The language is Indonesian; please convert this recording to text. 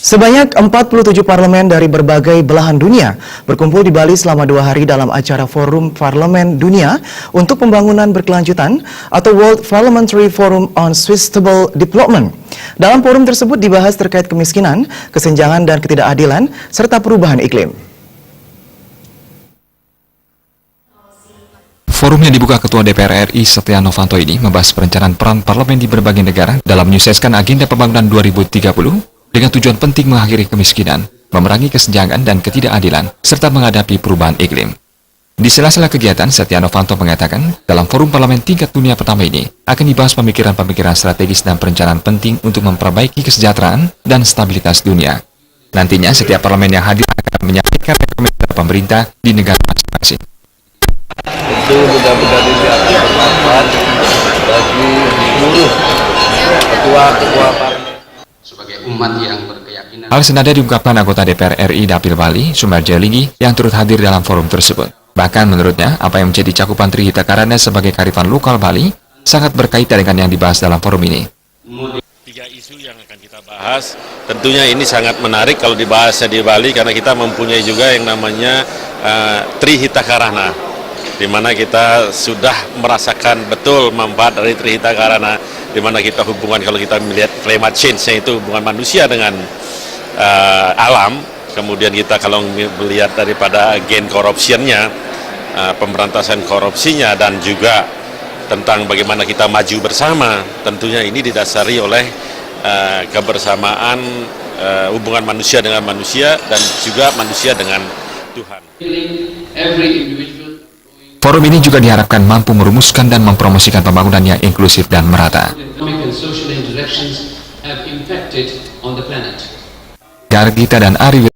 Sebanyak 47 parlemen dari berbagai belahan dunia berkumpul di Bali selama 2 hari dalam acara Forum Parlemen Dunia untuk Pembangunan Berkelanjutan atau World Parliamentary Forum on Sustainable Development. Dalam forum tersebut dibahas terkait kemiskinan, kesenjangan dan ketidakadilan, serta perubahan iklim. Forum yang dibuka Ketua DPR RI Setia Novanto ini membahas perencanaan peran parlemen di berbagai negara dalam menyukseskan agenda pembangunan 2030 dengan tujuan penting mengakhiri kemiskinan, memerangi kesenjangan dan ketidakadilan, serta menghadapi perubahan iklim. Di sela-sela kegiatan, Setia Novanto mengatakan, dalam forum parlemen tingkat dunia pertama ini akan dibahas pemikiran-pemikiran strategis dan perencanaan penting untuk memperbaiki kesejahteraan dan stabilitas dunia. Nantinya, setiap parlemen yang hadir akan menyampaikan rekomendasi pemerintah di negara masing-masing. Itu mudah-mudahan ini akan bermanfaat bagi seluruh ketua-ketua parlemen. Sebagai umat yang berkeyakinan. Hal senada diungkapkan anggota DPR RI Dapil Bali, Sumarjo Linggi, yang turut hadir dalam forum tersebut. Bahkan menurutnya, apa yang menjadi cakupan Trihita Karana sebagai kearifan lokal Bali sangat berkaitan dengan yang dibahas dalam forum ini. 3 isu yang akan kita bahas, tentunya ini sangat menarik kalau dibahasnya di Bali karena kita mempunyai juga yang namanya Trihita Karana, di mana kita sudah merasakan betul manfaat dari Trihita Karana, di mana kita hubungan kalau kita melihat climate change, yaitu hubungan manusia dengan alam, kemudian kita kalau melihat daripada gain corruption-nya, pemberantasan korupsinya, dan juga tentang bagaimana kita maju bersama, tentunya ini didasari oleh kebersamaan hubungan manusia dengan manusia dan juga manusia dengan Tuhan. Forum ini juga diharapkan mampu merumuskan dan mempromosikan pembangunan yang inklusif dan merata. Gargita dan Ari